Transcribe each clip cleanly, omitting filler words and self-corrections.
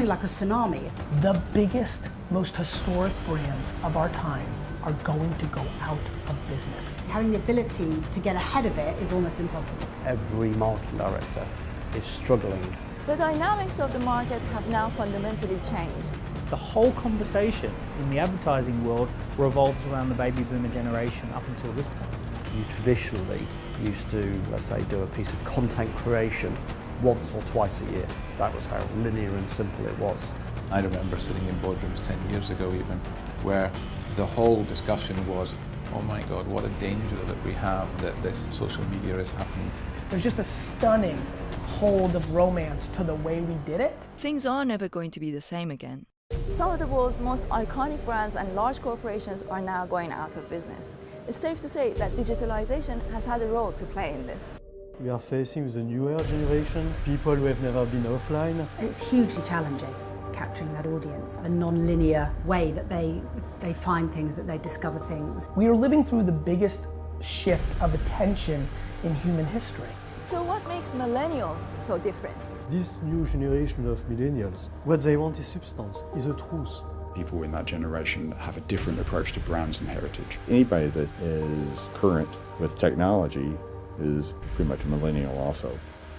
certainly like a tsunami. The biggest, most historic brands of our time are going to go out of business. Having the ability to get ahead of it is almost impossible. Every marketing director is struggling. The dynamics of the market have now fundamentally changed. The whole conversation in the advertising world revolves around the baby boomer generation up until this point. You traditionally used to, let's say, do a piece of content creation once or twice a year. That was how linear and simple it was. I remember sitting in boardrooms 10 years ago even, where the whole discussion was, oh my God, what a danger that we have that this social media is happening. There's just a stunning hold of romance to the way we did it. Things are never going to be the same again. Some of the world's most iconic brands and large corporations are now going out of business. It's safe to say that digitalization has had a role to play in this. We are facing the newer generation, people who have never been offline. It's hugely challenging capturing that audience, a non-linear way that they find things, that they discover things. We are living through the biggest shift of attention in human history. So what makes millennials so different? This new generation of millennials, what they want is substance, is a truth. People in that generation have a different approach to brands and heritage. Anybody that is current with technology is pretty much a millennial also.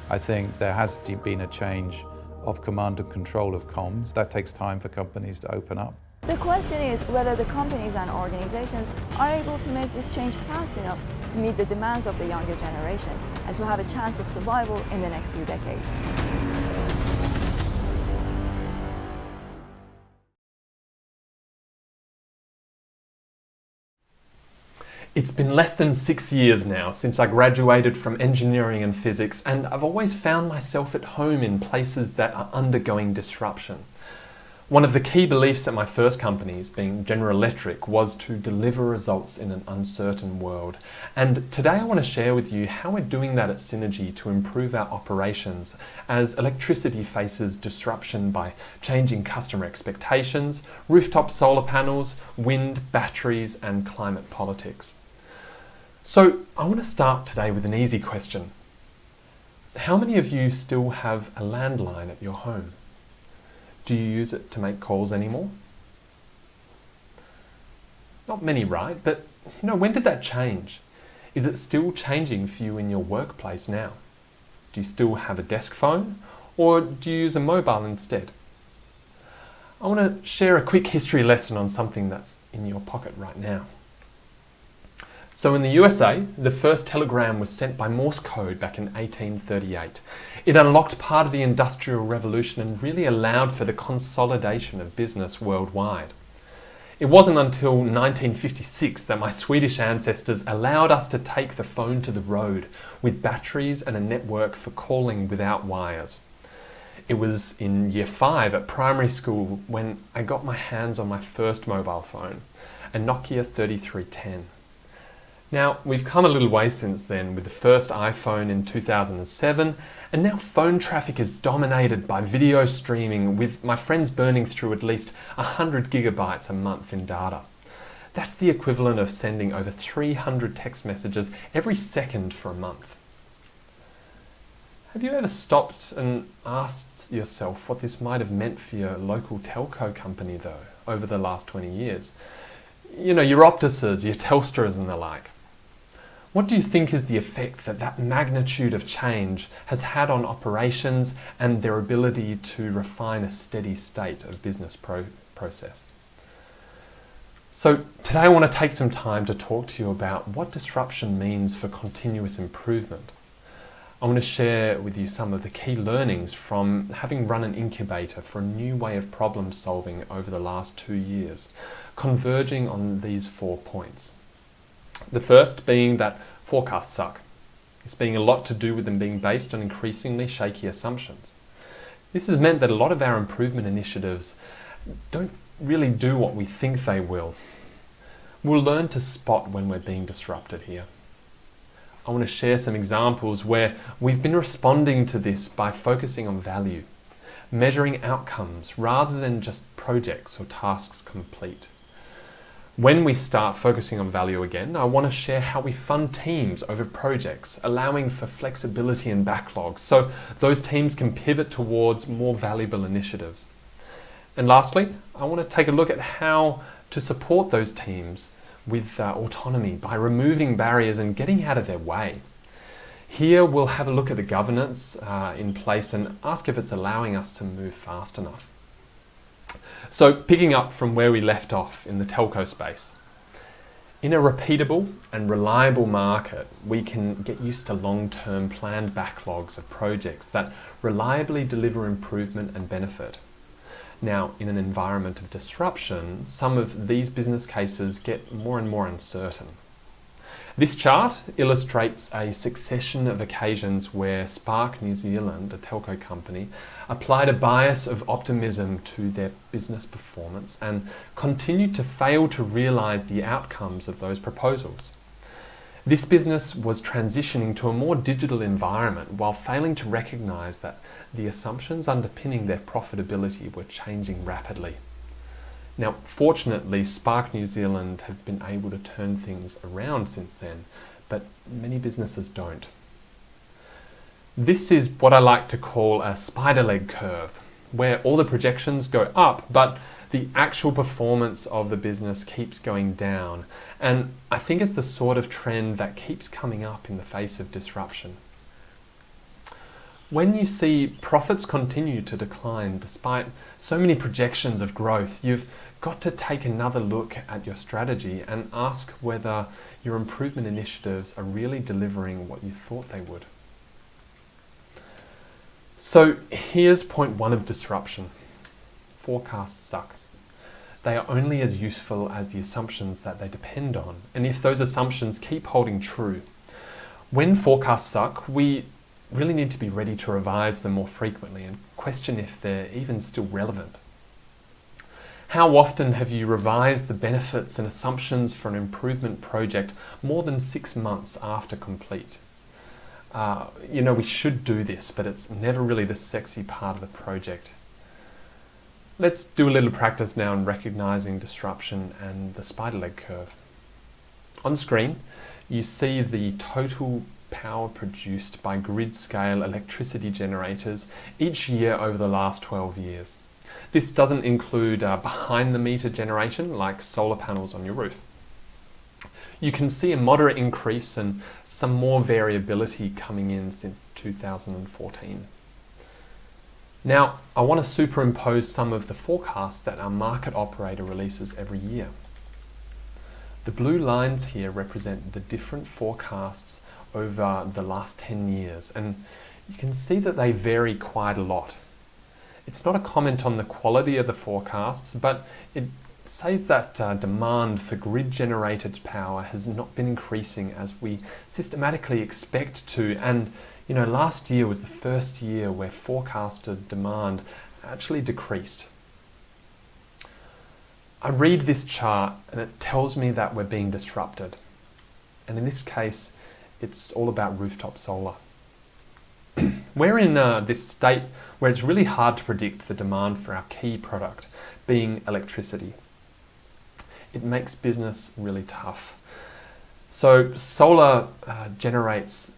I think there has been a change of command and control of comms. That takes time for companies to open up. The question is whether the companies and organizations are able to make this change fast enough to meet the demands of the younger generation and to have a chance of survival in the next few decades. It's been less than 6 years now since I graduated from engineering and physics, and I've always found myself at home in places that are undergoing disruption. One of the key beliefs at my first companies, being General Electric, was to deliver results in an uncertain world. And today I want to share with you how we're doing that at Synergy to improve our operations as electricity faces disruption by changing customer expectations, rooftop solar panels, wind, batteries, and climate politics. So I want to start today with an easy question. How many of you still have a landline at your home? Do you use it to make calls anymore? Not many, right? But when did that change? Is it still changing for you in your workplace now? Do you still have a desk phone, or do you use a mobile instead? I want to share a quick history lesson on something that's in your pocket right now. So in the USA, the first telegram was sent by Morse code back in 1838. It unlocked part of the Industrial Revolution and really allowed for the consolidation of business worldwide. It wasn't until 1956 that my Swedish ancestors allowed us to take the phone to the road with batteries and a network for calling without wires. It was in year 5 at primary school when I got my hands on my first mobile phone, a Nokia 3310. Now, we've come a little way since then with the first iPhone in 2007, and now phone traffic is dominated by video streaming, with my friends burning through at least 100 gigabytes a month in data. That's the equivalent of sending over 300 text messages every second for a month. Have you ever stopped and asked yourself what this might have meant for your local telco company, though, over the last 20 years? Your Optuses, your Telstras and the like. What do you think is the effect that magnitude of change has had on operations and their ability to refine a steady state of business process? So today I want to take some time to talk to you about what disruption means for continuous improvement. I want to share with you some of the key learnings from having run an incubator for a new way of problem solving over the last 2 years, converging on these 4 points. The first being that forecasts suck. It's being a lot to do with them being based on increasingly shaky assumptions. This has meant that a lot of our improvement initiatives don't really do what we think they will. We'll learn to spot when we're being disrupted here. I want to share some examples where we've been responding to this by focusing on value, measuring outcomes rather than just projects or tasks complete. When we start focusing on value again, I want to share how we fund teams over projects, allowing for flexibility and backlogs so those teams can pivot towards more valuable initiatives. And lastly, I want to take a look at how to support those teams with autonomy by removing barriers and getting out of their way. Here we'll have a look at the governance in place and ask if it's allowing us to move fast enough. So picking up from where we left off in the telco space. In a repeatable and reliable market, we can get used to long-term planned backlogs of projects that reliably deliver improvement and benefit. Now, in an environment of disruption, some of these business cases get more and more uncertain. This chart illustrates a succession of occasions where Spark New Zealand, a telco company, applied a bias of optimism to their business performance and continued to fail to realise the outcomes of those proposals. This business was transitioning to a more digital environment while failing to recognise that the assumptions underpinning their profitability were changing rapidly. Now, fortunately, Spark New Zealand have been able to turn things around since then, but many businesses don't. This is what I like to call a spider leg curve, where all the projections go up, but the actual performance of the business keeps going down. And I think it's the sort of trend that keeps coming up in the face of disruption. When you see profits continue to decline despite so many projections of growth, you've got to take another look at your strategy and ask whether your improvement initiatives are really delivering what you thought they would. So here's point one of disruption. Forecasts suck. They are only as useful as the assumptions that they depend on, and if those assumptions keep holding true. When forecasts suck, we really need to be ready to revise them more frequently and question if they're even still relevant. How often have you revised the benefits and assumptions for an improvement project more than 6 months after complete? We should do this, but it's never really the sexy part of the project. Let's do a little practice now in recognizing disruption and the spider leg curve. On screen, you see the total power produced by grid-scale electricity generators each year over the last 12 years. This doesn't include behind-the-meter generation like solar panels on your roof. You can see a moderate increase and some more variability coming in since 2014. Now, I want to superimpose some of the forecasts that our market operator releases every year. The blue lines here represent the different forecasts over the last 10 years, and you can see that they vary quite a lot. It's not a comment on the quality of the forecasts, but it says that demand for grid-generated power has not been increasing as we systematically expect to, and last year was the first year where forecasted demand actually decreased. I read this chart and it tells me that we're being disrupted. And in this case, it's all about rooftop solar. We're in this state where it's really hard to predict the demand for our key product, being electricity. It makes business really tough. So solar generates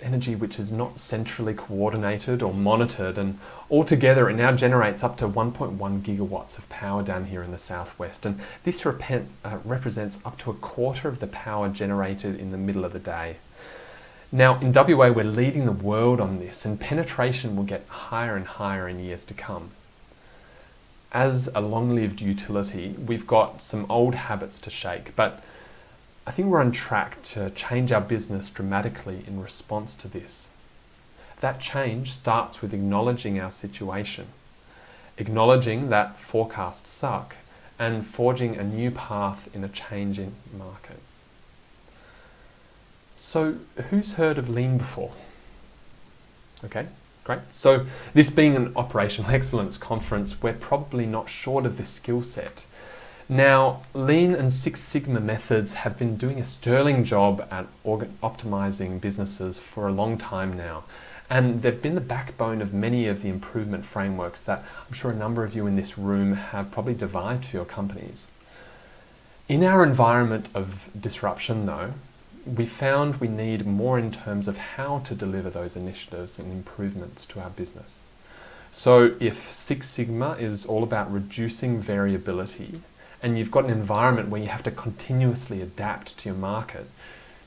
energy which is not centrally coordinated or monitored, and altogether it now generates up to 1.1 gigawatts of power down here in the southwest, and this represents up to a quarter of the power generated in the middle of the day. Now in WA we're leading the world on this, and penetration will get higher and higher in years to come. As a long-lived utility, we've got some old habits to shake, but I think we're on track to change our business dramatically in response to this. That change starts with acknowledging our situation, acknowledging that forecasts suck, and forging a new path in a changing market. So, who's heard of Lean before? Okay, great. So, this being an operational excellence conference, we're probably not short of this skill set. Now, Lean and Six Sigma methods have been doing a sterling job at optimizing businesses for a long time now, and they've been the backbone of many of the improvement frameworks that I'm sure a number of you in this room have probably devised for your companies. In our environment of disruption though, we found we need more in terms of how to deliver those initiatives and improvements to our business. So if Six Sigma is all about reducing variability, and you've got an environment where you have to continuously adapt to your market,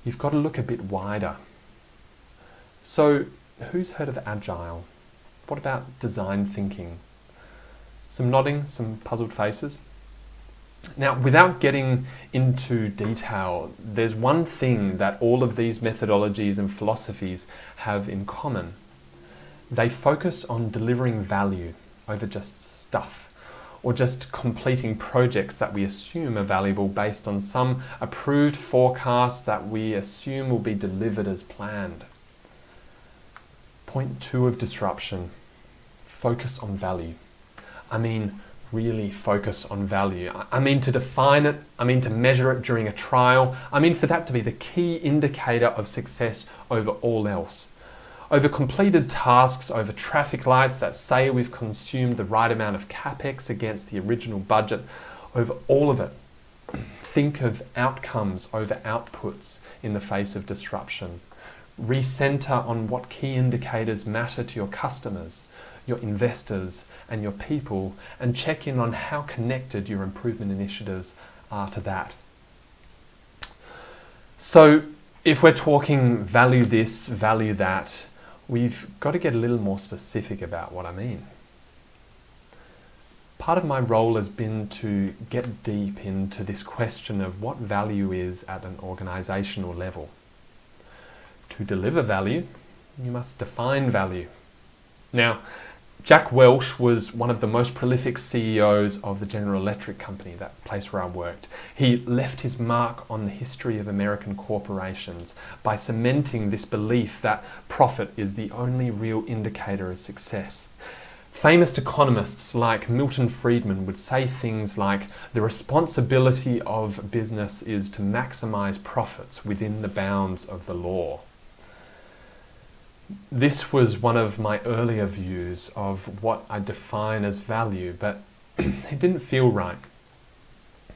you've got to look a bit wider. So who's heard of Agile? What about design thinking? Some nodding, some puzzled faces. Now, without getting into detail, there's one thing that all of these methodologies and philosophies have in common. They focus on delivering value over just stuff, or just completing projects that we assume are valuable based on some approved forecast that we assume will be delivered as planned. Point 2 of disruption, focus on value. I mean, really focus on value. I mean to define it, I mean to measure it during a trial, I mean for that to be the key indicator of success over all else. Over completed tasks, over traffic lights that say we've consumed the right amount of capex against the original budget, over all of it. Think of outcomes over outputs in the face of disruption. Recenter on what key indicators matter to your customers, your investors, and your people, and check in on how connected your improvement initiatives are to that. So, if we're talking value this, value that, we've got to get a little more specific about what I mean. Part of my role has been to get deep into this question of what value is at an organisational level. To deliver value, you must define value. Now, Jack Welch was one of the most prolific CEOs of the General Electric company, that place where I worked. He left his mark on the history of American corporations by cementing this belief that profit is the only real indicator of success. Famous economists like Milton Friedman would say things like, the responsibility of business is to maximize profits within the bounds of the law. This was one of my earlier views of what I define as value, but it didn't feel right.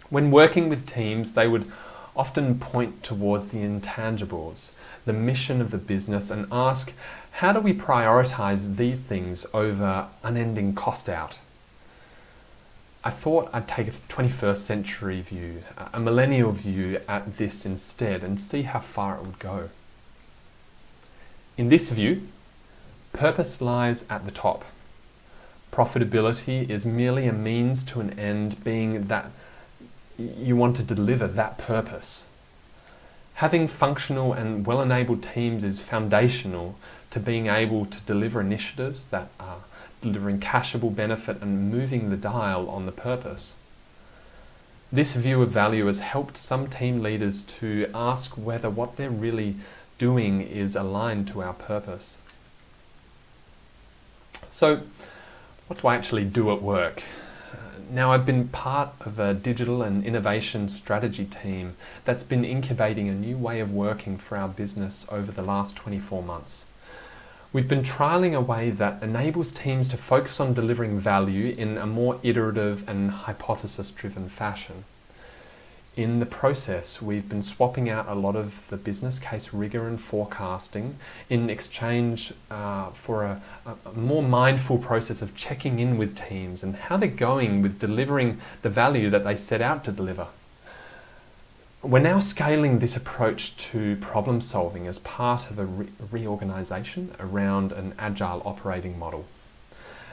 When working with teams, they would often point towards the intangibles, the mission of the business, and ask, how do we prioritize these things over unending cost out? I thought I'd take a 21st century view, a millennial view at this instead, and see how far it would go. In this view, purpose lies at the top. Profitability is merely a means to an end, being that you want to deliver that purpose. Having functional and well-enabled teams is foundational to being able to deliver initiatives that are delivering cashable benefit and moving the dial on the purpose. This view of value has helped some team leaders to ask whether what they're really doing is aligned to our purpose. So, what do I actually do at work? Now, I've been part of a digital and innovation strategy team that's been incubating a new way of working for our business over the last 24 months. We've been trialling a way that enables teams to focus on delivering value in a more iterative and hypothesis-driven fashion. In the process, we've been swapping out a lot of the business case rigor and forecasting in exchange for a more mindful process of checking in with teams and how they're going with delivering the value that they set out to deliver. We're now scaling this approach to problem solving as part of a reorganization around an agile operating model.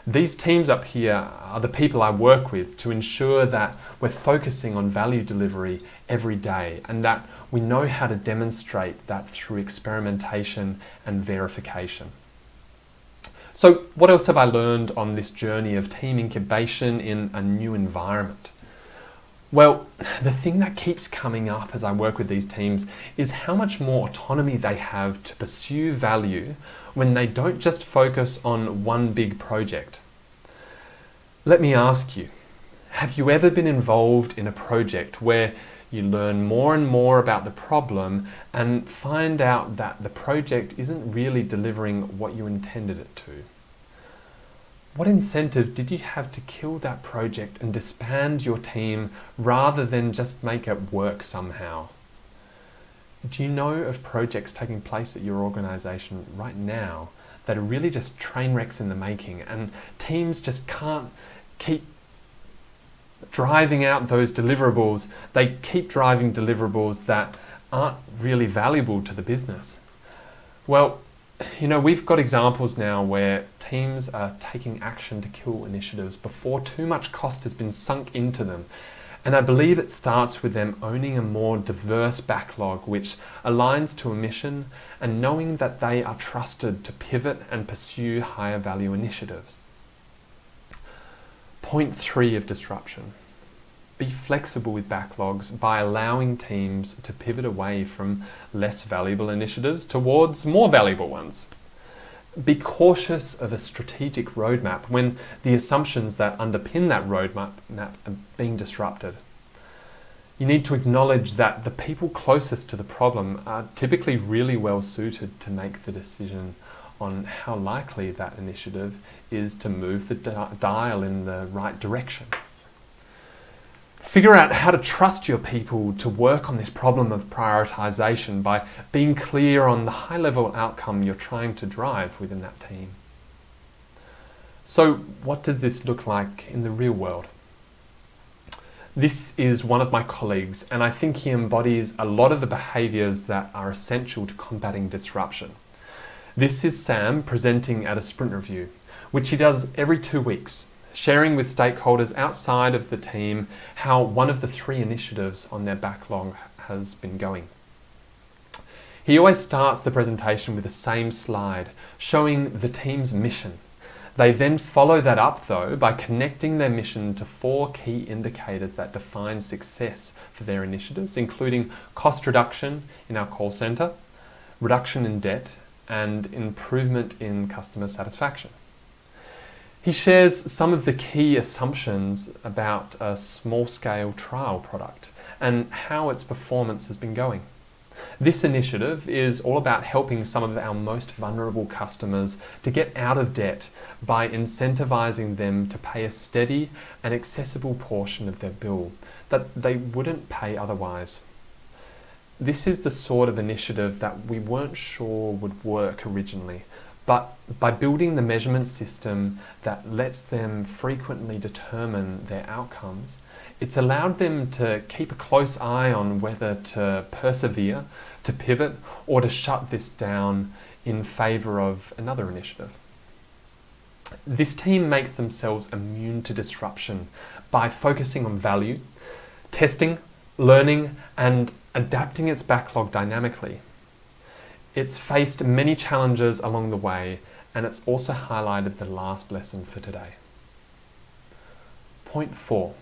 These teams up here are the people I work with to ensure that we're focusing on value delivery every day and that we know how to demonstrate that through experimentation and verification. So what else have I learned on this journey of team incubation in a new environment? Well, the thing that keeps coming up as I work with these teams is how much more autonomy they have to pursue value when they don't just focus on one big project. Let me ask you, have you ever been involved in a project where you learn more and more about the problem and find out that the project isn't really delivering what you intended it to? What incentive did you have to kill that project and disband your team rather than just make it work somehow? Do you know of projects taking place at your organisation right now that are really just train wrecks in the making, and teams just can't keep driving out those deliverables. They keep driving deliverables that aren't really valuable to the business. Well, we've got examples now where teams are taking action to kill initiatives before too much cost has been sunk into them. And I believe it starts with them owning a more diverse backlog which aligns to a mission, and knowing that they are trusted to pivot and pursue higher value initiatives. Point 3 of disruption. Be flexible with backlogs by allowing teams to pivot away from less valuable initiatives towards more valuable ones. Be cautious of a strategic roadmap when the assumptions that underpin that roadmap are being disrupted. You need to acknowledge that the people closest to the problem are typically really well suited to make the decision on how likely that initiative is to move the dial in the right direction. Figure out how to trust your people to work on this problem of prioritization by being clear on the high-level outcome you're trying to drive within that team. So, what does this look like in the real world? This is one of my colleagues, and I think he embodies a lot of the behaviours that are essential to combating disruption. This is Sam presenting at a sprint review, which he does every 2 weeks, sharing with stakeholders outside of the team how one of the 3 initiatives on their backlog has been going. He always starts the presentation with the same slide, showing the team's mission. They then follow that up though by connecting their mission to 4 key indicators that define success for their initiatives, including cost reduction in our call centre, reduction in debt, and improvement in customer satisfaction. He shares some of the key assumptions about a small-scale trial product and how its performance has been going. This initiative is all about helping some of our most vulnerable customers to get out of debt by incentivizing them to pay a steady and accessible portion of their bill that they wouldn't pay otherwise. This is the sort of initiative that we weren't sure would work originally, but by building the measurement system that lets them frequently determine their outcomes, it's allowed them to keep a close eye on whether to persevere, to pivot, or to shut this down in favour of another initiative. This team makes themselves immune to disruption by focusing on value, testing, learning, and adapting its backlog dynamically. It's faced many challenges along the way, and it's also highlighted the last lesson for today. Point 4.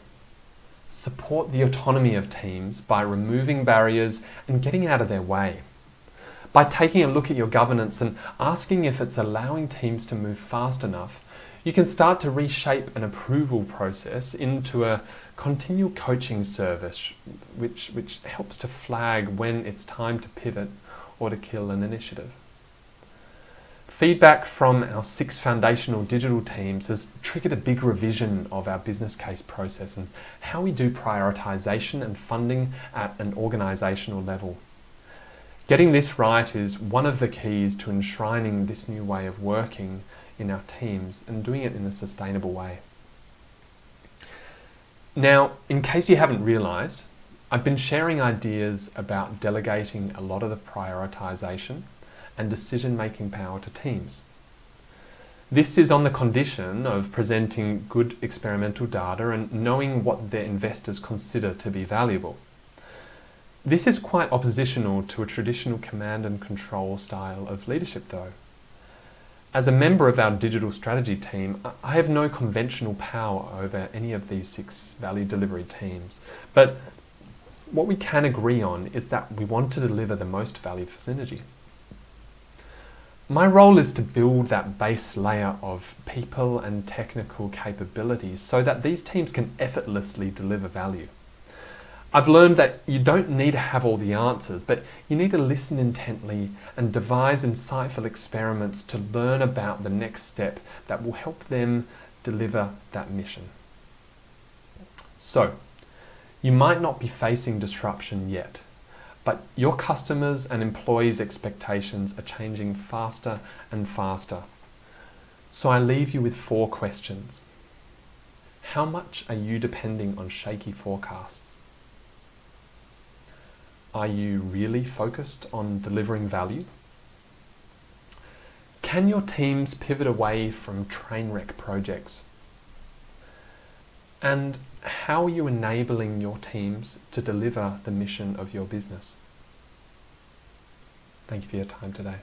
Support the autonomy of teams by removing barriers and getting out of their way. By taking a look at your governance and asking if it's allowing teams to move fast enough, you can start to reshape an approval process into a continual coaching service which helps to flag when it's time to pivot or to kill an initiative. Feedback from our 6 foundational digital teams has triggered a big revision of our business case process and how we do prioritisation and funding at an organisational level. Getting this right is one of the keys to enshrining this new way of working in our teams and doing it in a sustainable way. Now, in case you haven't realised, I've been sharing ideas about delegating a lot of the prioritisation and decision-making power to teams. This is on the condition of presenting good experimental data and knowing what their investors consider to be valuable. This is quite oppositional to a traditional command and control style of leadership though. As a member of our digital strategy team, I have no conventional power over any of these 6 value delivery teams, but what we can agree on is that we want to deliver the most value for synergy. My role is to build that base layer of people and technical capabilities so that these teams can effortlessly deliver value. I've learned that you don't need to have all the answers, but you need to listen intently and devise insightful experiments to learn about the next step that will help them deliver that mission. So, you might not be facing disruption yet, but your customers' and employees' expectations are changing faster and faster. So I leave you with 4 questions. How much are you depending on shaky forecasts? Are you really focused on delivering value? Can your teams pivot away from train wreck projects? And how are you enabling your teams to deliver the mission of your business? Thank you for your time today.